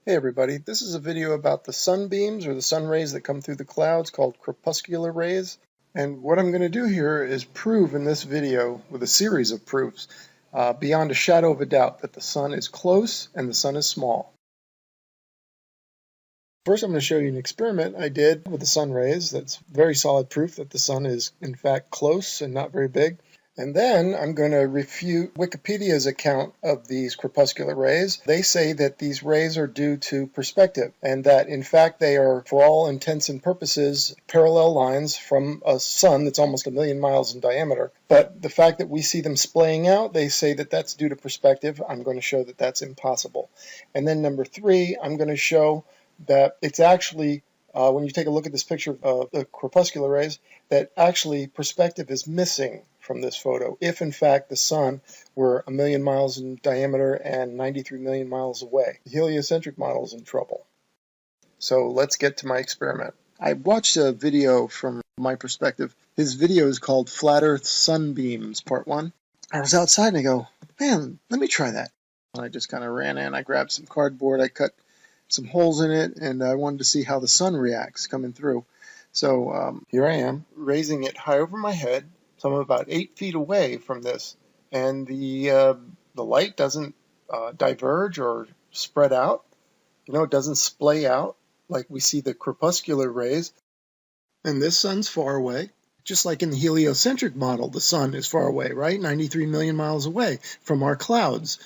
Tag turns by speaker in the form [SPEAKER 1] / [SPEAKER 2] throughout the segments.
[SPEAKER 1] Hey everybody, this is a video about the sunbeams or the sun rays that come through the clouds called crepuscular rays. And what I'm going to do here is prove in this video with a series of proofs beyond a shadow of a doubt that the sun is close and the sun is small. First I'm going to show you an experiment I did with the sun rays that's very solid proof that the sun is in fact close and not very big. And then I'm going to refute Wikipedia's account of these crepuscular rays. They say that these rays are due to perspective and that in fact they are, for all intents and purposes, parallel lines from a sun that's almost 1,000,000 miles in diameter. But the fact that we see them splaying out, they say that that's due to perspective. I'm going to show that that's impossible. And then number 3, I'm going to show that it's actually when you take a look at this picture of the crepuscular rays, that actually perspective is missing from this photo, if in fact the sun were 1,000,000 miles in diameter and 93 million miles away. The heliocentric model is in trouble. So let's get to my experiment. I watched a video from my perspective. His video is called Flat Earth Sunbeams, Part 1. I was outside and I go, man, let me try that. And I just kind of ran in, I grabbed some cardboard, I cut some holes in it, and I wanted to see how the sun reacts coming through. So here I am, raising it high over my head, so I'm about 8 feet away from this, and the light doesn't diverge or spread out. You know, it doesn't splay out like we see the crepuscular rays. And this sun's far away. Just like in the heliocentric model, the sun is far away, right? 93 million miles away from our clouds.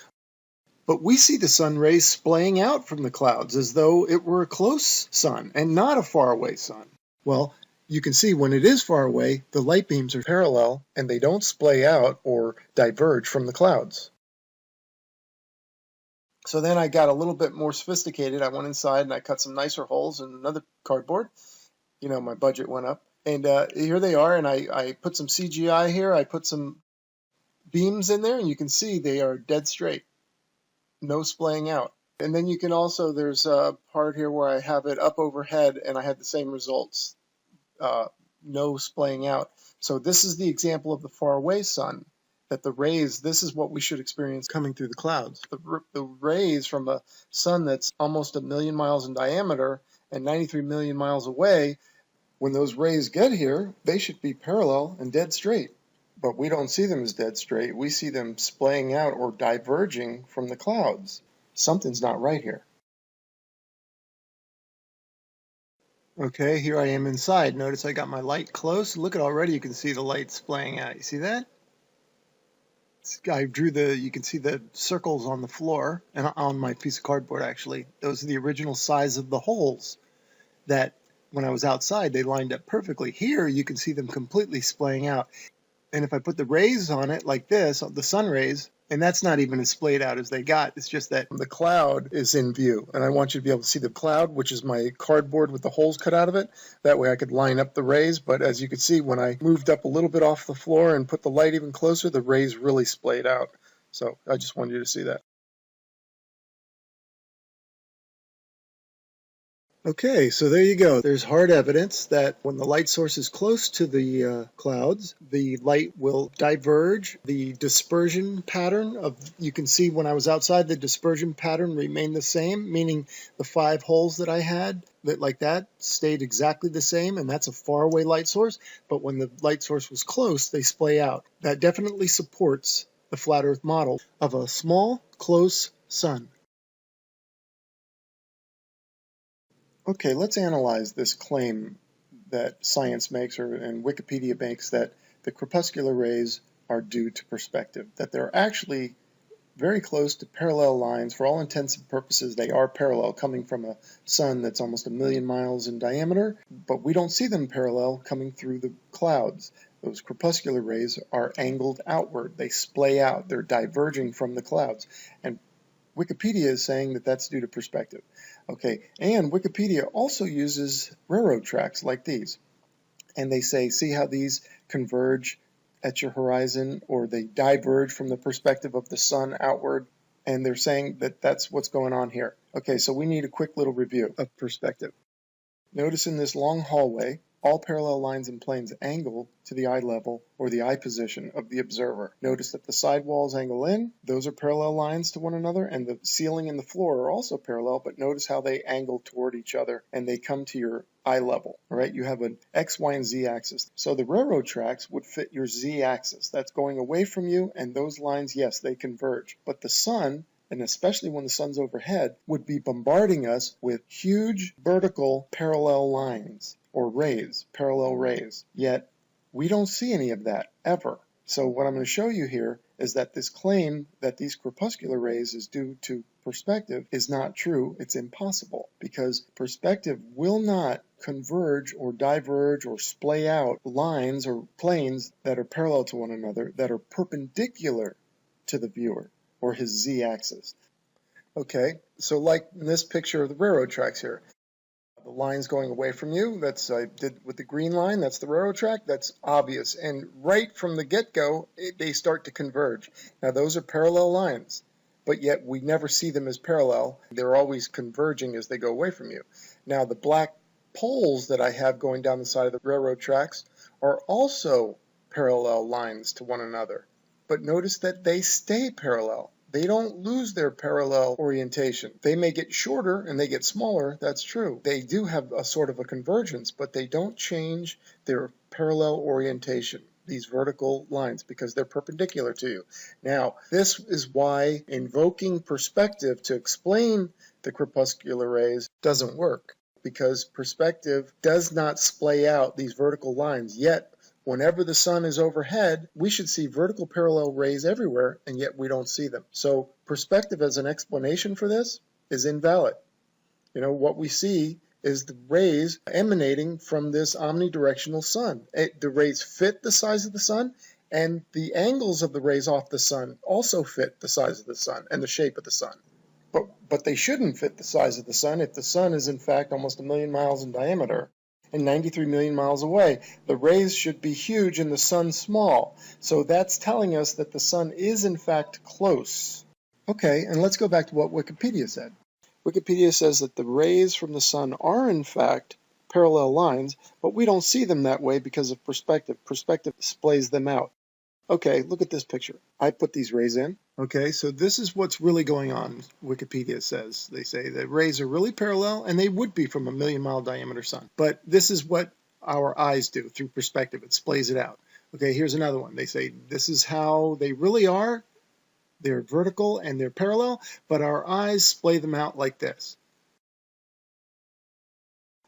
[SPEAKER 1] But we see the sun rays splaying out from the clouds as though it were a close sun and not a faraway sun. Well, you can see when it is far away, the light beams are parallel and they don't splay out or diverge from the clouds. So then I got a little bit more sophisticated. I went inside and I cut some nicer holes in another cardboard. You know, my budget went up. And here they are, and I put some CGI here. I put some beams in there, and you can see they are dead straight. No splaying out. And then you can also, there's a part here where I have it up overhead and I had the same results, no splaying out. So this is the example of the far away sun, that the rays, this is what we should experience coming through the clouds. The rays from a sun that's almost 1,000,000 miles in diameter and 93 million miles away, when those rays get here, they should be parallel and dead straight. But we don't see them as dead straight. We see them splaying out or diverging from the clouds. Something's not right here. Okay, here I am inside. Notice I got my light close. Look at already you can see the light splaying out. You see that? I drew you can see the circles on the floor and on my piece of cardboard actually. Those are the original size of the holes that when I was outside they lined up perfectly. Here you can see them completely splaying out. And if I put the rays on it like this, the sun rays, and that's not even as splayed out as they got, it's just that the cloud is in view. And I want you to be able to see the cloud, which is my cardboard with the holes cut out of it. That way I could line up the rays. But as you can see, when I moved up a little bit off the floor and put the light even closer, the rays really splayed out. So I just wanted you to see that. Okay, so there you go. There's hard evidence that when the light source is close to the clouds, the light will diverge. The dispersion pattern you can see when I was outside, the dispersion pattern remained the same, meaning the 5 holes that I had, like that, stayed exactly the same, and that's a faraway light source. But when the light source was close, they splay out. That definitely supports the flat Earth model of a small, close sun. Okay, let's analyze this claim that science makes and Wikipedia makes that the crepuscular rays are due to perspective, that they're actually very close to parallel lines. For all intents and purposes, they are parallel coming from a sun that's almost 1,000,000 miles in diameter, but we don't see them parallel coming through the clouds. Those crepuscular rays are angled outward. They splay out. They're diverging from the clouds. And Wikipedia is saying that that's due to perspective. Okay, and Wikipedia also uses railroad tracks like these. And they say, see how these converge at your horizon, or they diverge from the perspective of the sun outward? And they're saying that that's what's going on here. Okay, so we need a quick little review of perspective. Notice in this long hallway, All parallel lines and planes angle to the eye level or the eye position of the observer. Notice that the side walls angle in, those are parallel lines to one another, and the ceiling and the floor are also parallel, but notice how they angle toward each other and they come to your eye level. All right, you have an X, Y, and Z axis. So the railroad tracks would fit your Z axis. That's going away from you, and those lines, yes, they converge. But the sun, and especially when the sun's overhead, would be bombarding us with huge vertical parallel lines, or rays, parallel rays. Yet we don't see any of that ever. So what I'm going to show you here is that this claim that these crepuscular rays is due to perspective is not true. It's impossible, because perspective will not converge or diverge or splay out lines or planes that are parallel to one another that are perpendicular to the viewer or his z-axis. Okay, so like in this picture of the railroad tracks here, the lines going away from you, that's I did with the green line, that's the railroad track, that's obvious. And right from the get-go, they start to converge. Now those are parallel lines, but yet we never see them as parallel. They're always converging as they go away from you. Now the black poles that I have going down the side of the railroad tracks are also parallel lines to one another. But notice that they stay parallel. They don't lose their parallel orientation. They may get shorter and they get smaller, that's true. They do have a sort of a convergence, but they don't change their parallel orientation, these vertical lines, because they're perpendicular to you. Now, this is why invoking perspective to explain the crepuscular rays doesn't work, because perspective does not splay out these vertical lines, yet whenever the sun is overhead, we should see vertical parallel rays everywhere, and yet we don't see them. So perspective as an explanation for this is invalid. You know, what we see is the rays emanating from this omnidirectional sun. The rays fit the size of the sun, and the angles of the rays off the sun also fit the size of the sun and the shape of the sun. But they shouldn't fit the size of the sun if the sun is in fact almost 1 million miles in diameter and 93 million miles away. The rays should be huge and the sun small. So that's telling us that the sun is in fact close. Okay, and let's go back to what Wikipedia said. Wikipedia says that the rays from the sun are in fact parallel lines, but we don't see them that way because of perspective. Perspective splays them out. Okay, look at this picture. I put these rays in. Okay, so this is what's really going on, Wikipedia says. They say the rays are really parallel, and they would be from a 1 million mile diameter sun. But this is what our eyes do through perspective. It splays it out. Okay, here's another one. They say this is how they really are. They're vertical and they're parallel, but our eyes splay them out like this.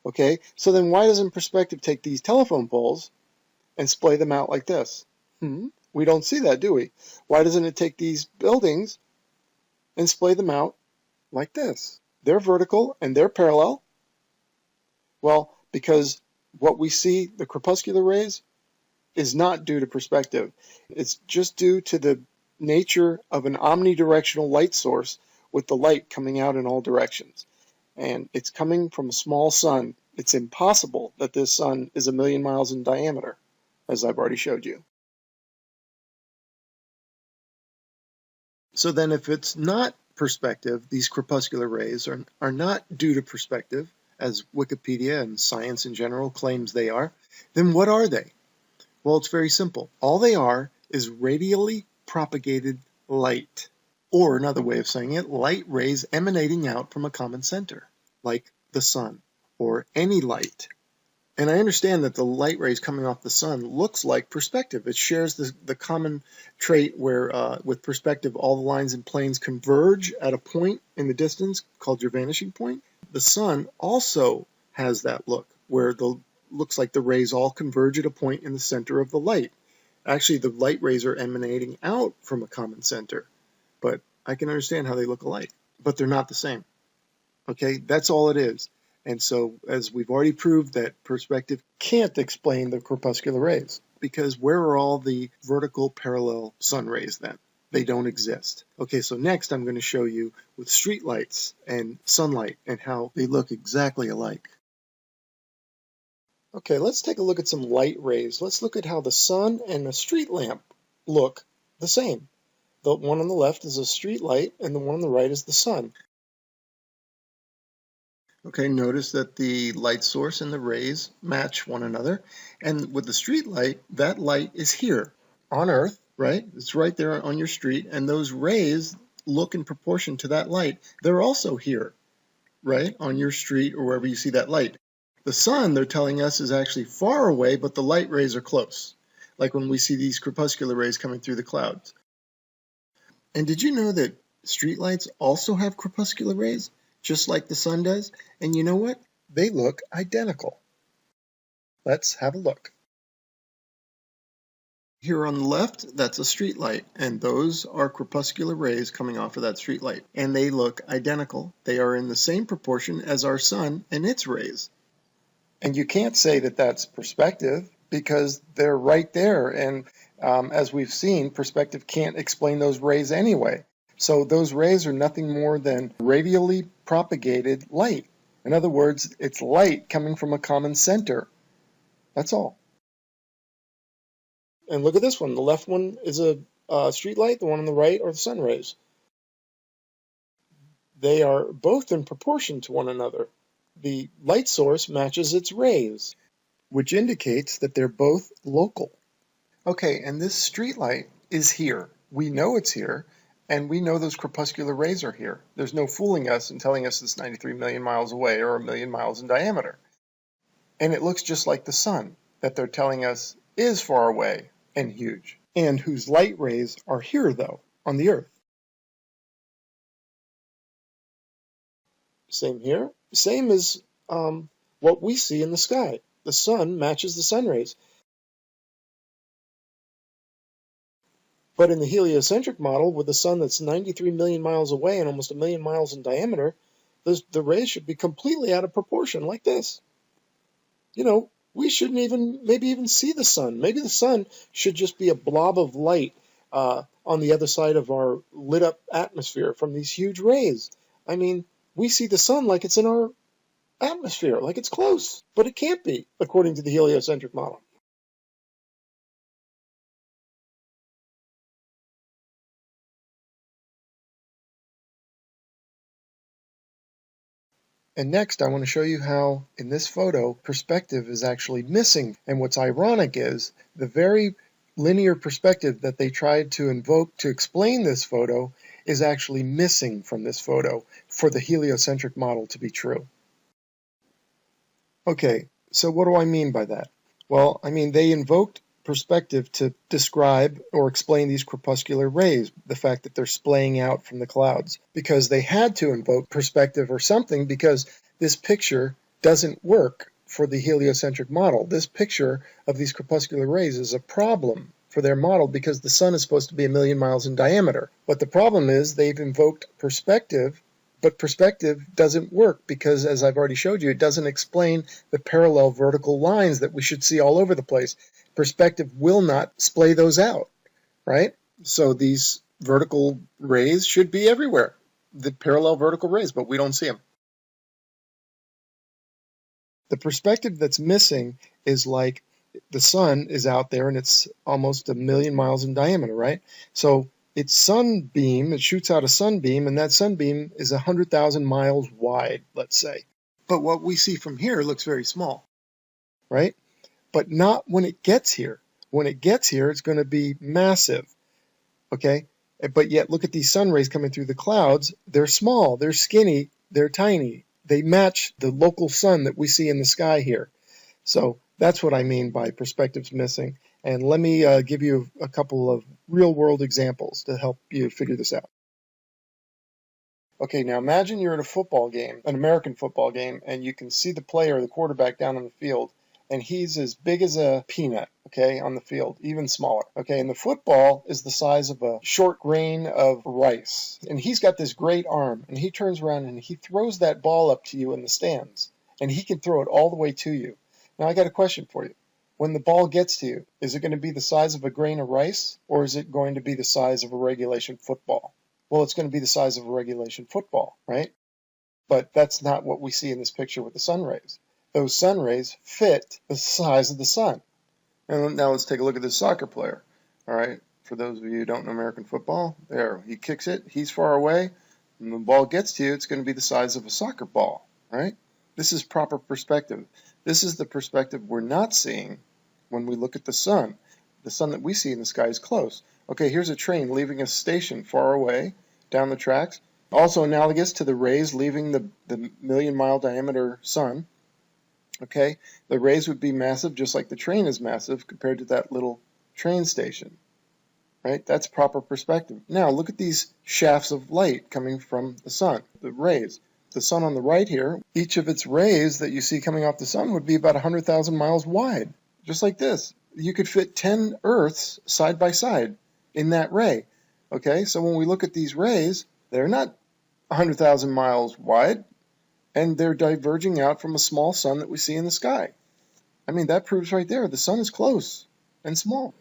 [SPEAKER 1] Okay, so then why doesn't perspective take these telephone poles and splay them out like this? We don't see that, do we? Why doesn't it take these buildings and splay them out like this? They're vertical and they're parallel. Well, because what we see, the crepuscular rays, is not due to perspective. It's just due to the nature of an omnidirectional light source with the light coming out in all directions. And it's coming from a small sun. It's impossible that this sun is 1 million miles in diameter, as I've already showed you. So then if it's not perspective, these crepuscular rays are not due to perspective, as Wikipedia and science in general claims they are, then what are they? Well, it's very simple. All they are is radially propagated light. Or another way of saying it, light rays emanating out from a common center, like the sun, or any light. And I understand that the light rays coming off the sun looks like perspective. It shares the common trait where with perspective all the lines and planes converge at a point in the distance called your vanishing point. The sun also has that look where looks like the rays all converge at a point in the center of the light. Actually, the light rays are emanating out from a common center, but I can understand how they look alike, but they're not the same. Okay, that's all it is. And so, as we've already proved, that perspective can't explain the crepuscular rays, because where are all the vertical parallel sun rays then? They don't exist. Okay, so next I'm going to show you with street lights and sunlight and how they look exactly alike. Okay, let's take a look at some light rays. Let's look at how the sun and a street lamp look the same. The one on the left is a street light and the one on the right is the sun. Okay, notice that the light source and the rays match one another. And with the street light, that light is here on Earth, right? It's right there on your street. And those rays look in proportion to that light. They're also here, right? On your street or wherever you see that light. The sun, they're telling us, is actually far away, but the light rays are close. Like when we see these crepuscular rays coming through the clouds. And did you know that streetlights also have crepuscular rays, just like the sun does? And you know what? They look identical. Let's have a look. Here on the left, that's a streetlight, and those are crepuscular rays coming off of that streetlight. And they look identical. They are in the same proportion as our sun and its rays. And you can't say that that's perspective because they're right there. And as we've seen, perspective can't explain those rays anyway. So those rays are nothing more than radially propagated light. In other words, it's light coming from a common center. That's all. And look at this one. The left one is a street light. The one on the right are the sun rays. They are both in proportion to one another. The light source matches its rays, which indicates that they're both local. Okay, and this street light is here. We know it's here, and we know those crepuscular rays are here. There's no fooling us and telling us it's 93 million miles away or a million miles in diameter. And it looks just like the sun, that they're telling us is far away and huge, and whose light rays are here, though, on the Earth. Same here. Same as what we see in the sky. The sun matches the sun rays. But in the heliocentric model, with the sun that's 93 million miles away and almost a million miles in diameter, the rays should be completely out of proportion, like this. You know, we shouldn't maybe even see the sun. Maybe the sun should just be a blob of light on the other side of our lit up atmosphere from these huge rays. I mean, we see the sun like it's in our atmosphere, like it's close, but it can't be, according to the heliocentric model. And next, I want to show you how, in this photo, perspective is actually missing. And what's ironic is the very linear perspective that they tried to invoke to explain this photo is actually missing from this photo for the heliocentric model to be true. Okay, so what do I mean by that? Well, I mean they invoked perspective to describe or explain these crepuscular rays, the fact that they're splaying out from the clouds, because they had to invoke perspective or something because this picture doesn't work for the heliocentric model. This picture of these crepuscular rays is a problem for their model because the sun is supposed to be a million miles in diameter. But the problem is they've invoked perspective, but perspective doesn't work because, as I've already showed you, it doesn't explain the parallel vertical lines that we should see all over the place. Perspective will not splay those out, right? So these vertical rays should be everywhere, the parallel vertical rays, but we don't see them. The perspective that's missing is like the sun is out there and it's almost a million miles in diameter, right? So its sunbeam, it shoots out a sunbeam, and that sunbeam is 100,000 miles wide, let's say. But what we see from here looks very small, right? But not when it gets here. When it gets here, it's going to be massive, okay? But yet, look at these sun rays coming through the clouds. They're small, they're skinny, they're tiny. They match the local sun that we see in the sky here. So that's what I mean by perspectives missing. And let me give you a couple of real-world examples to help you figure this out. Okay, now imagine you're at a football game, an American football game, and you can see the player, the quarterback, down on the field, and he's as big as a peanut, okay, on the field, even smaller. Okay, and the football is the size of a short grain of rice. And he's got this great arm, and he turns around and he throws that ball up to you in the stands, and he can throw it all the way to you. Now, I got a question for you. When the ball gets to you, is it going to be the size of a grain of rice, or is it going to be the size of a regulation football? Well, it's going to be the size of a regulation football, right? But that's not what we see in this picture with the sun rays. Those sun rays fit the size of the sun. And now let's take a look at this soccer player. All right, for those of you who don't know American football, there, he kicks it, he's far away, and the ball gets to you, it's going to be the size of a soccer ball, right? This is proper perspective. This is the perspective we're not seeing when we look at the sun. The sun that we see in the sky is close. Okay, here's a train leaving a station far away down the tracks. Also analogous to the rays leaving the million-mile diameter sun. Okay, the rays would be massive just like the train is massive compared to that little train station. Right? That's proper perspective. Now look at these shafts of light coming from the sun, the rays. The sun on the right here, each of its rays that you see coming off the sun would be about 100,000 miles wide. Just like this. You could fit 10 Earths side by side in that ray. Okay, so when we look at these rays, they're not 100,000 miles wide, and they're diverging out from a small sun that we see in the sky. I mean, that proves right there the sun is close and small.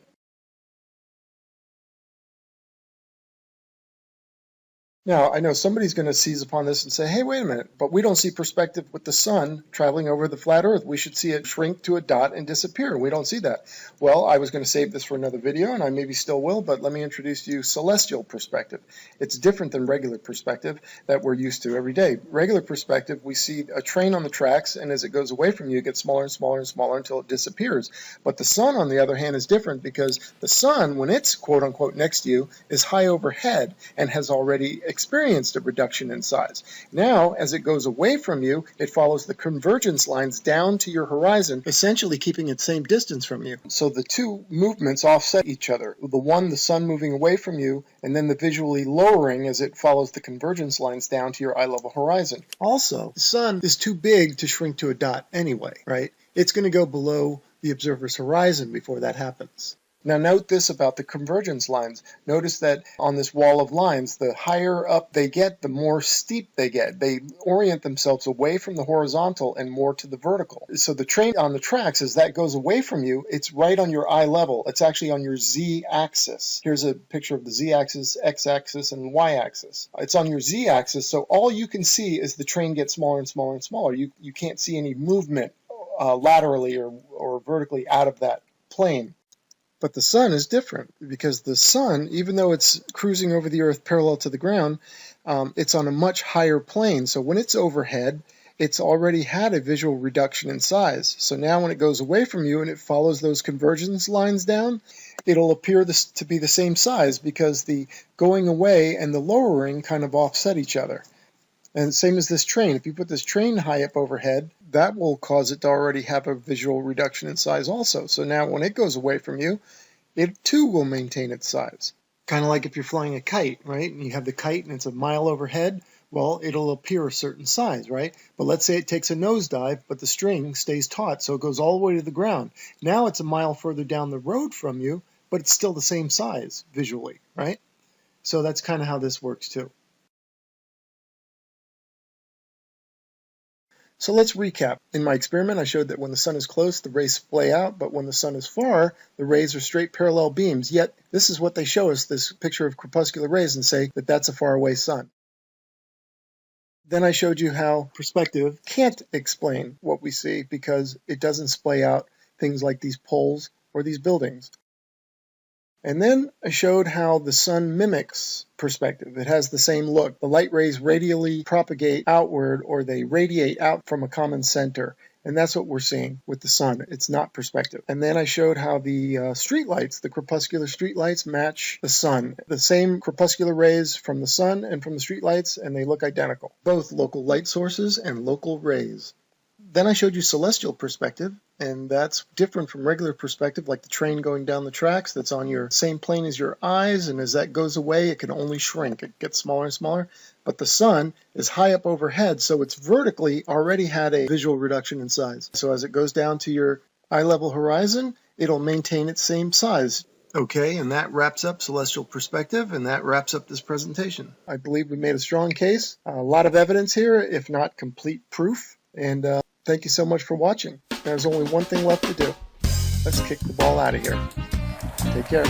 [SPEAKER 1] Now, I know somebody's going to seize upon this and say, hey, wait a minute, but we don't see perspective with the sun traveling over the flat Earth. We should see it shrink to a dot and disappear. We don't see that. Well, I was going to save this for another video, and I maybe still will, but let me introduce to you celestial perspective. It's different than regular perspective that we're used to every day. Regular perspective, we see a train on the tracks, and as it goes away from you, it gets smaller and smaller and smaller until it disappears. But the sun, on the other hand, is different because the sun, when it's quote-unquote next to you, is high overhead and has already experienced a reduction in size. Now, as it goes away from you, it follows the convergence lines down to your horizon, essentially keeping its same distance from you. So the two movements offset each other. The sun moving away from you, and then the visually lowering as it follows the convergence lines down to your eye level horizon. Also, the sun is too big to shrink to a dot anyway, right? It's going to go below the observer's horizon before that happens. Now note this about the convergence lines. Notice that on this wall of lines, the higher up they get, the more steep they get. They orient themselves away from the horizontal and more to the vertical. So the train on the tracks, as that goes away from you, it's right on your eye level. It's actually on your z-axis. Here's a picture of the z-axis, x-axis, and y-axis. It's on your z-axis, so all you can see is the train get smaller and smaller and smaller. You can't see any movement laterally or vertically out of that plane. But the sun is different because the sun, even though it's cruising over the Earth parallel to the ground, it's on a much higher plane. So when it's overhead, it's already had a visual reduction in size. So now when it goes away from you and it follows those convergence lines down, it'll appear to be the same size because the going away and the lowering kind of offset each other. And same as this train. If you put this train high up overhead, that will cause it to already have a visual reduction in size also. So now when it goes away from you, it too will maintain its size. Kind of like if you're flying a kite, right? And you have the kite and it's a mile overhead, well, it'll appear a certain size, right? But let's say it takes a nosedive, but the string stays taut, so it goes all the way to the ground. Now it's a mile further down the road from you, but it's still the same size visually, right? So that's kind of how this works too. So let's recap. In my experiment, I showed that when the sun is close, the rays splay out, but when the sun is far, the rays are straight parallel beams. Yet, this is what they show us, this picture of crepuscular rays, and say that that's a faraway sun. Then I showed you how perspective can't explain what we see because it doesn't splay out things like these poles or these buildings. And then I showed how the sun mimics perspective. It has the same look. The light rays radially propagate outward, or they radiate out from a common center. And that's what we're seeing with the sun. It's not perspective. And then I showed how the streetlights, the crepuscular streetlights, match the sun. The same crepuscular rays from the sun and from the streetlights, and they look identical. Both local light sources and local rays. Then I showed you celestial perspective, and that's different from regular perspective, like the train going down the tracks that's on your same plane as your eyes, and as that goes away, it can only shrink. It gets smaller and smaller. But the sun is high up overhead, so it's vertically already had a visual reduction in size. So as it goes down to your eye level horizon, it'll maintain its same size. Okay, and that wraps up celestial perspective, and that wraps up this presentation. I believe we made a strong case. A lot of evidence here, if not complete proof. And thank you so much for watching. There's only one thing left to do. Let's kick the ball out of here. Take care.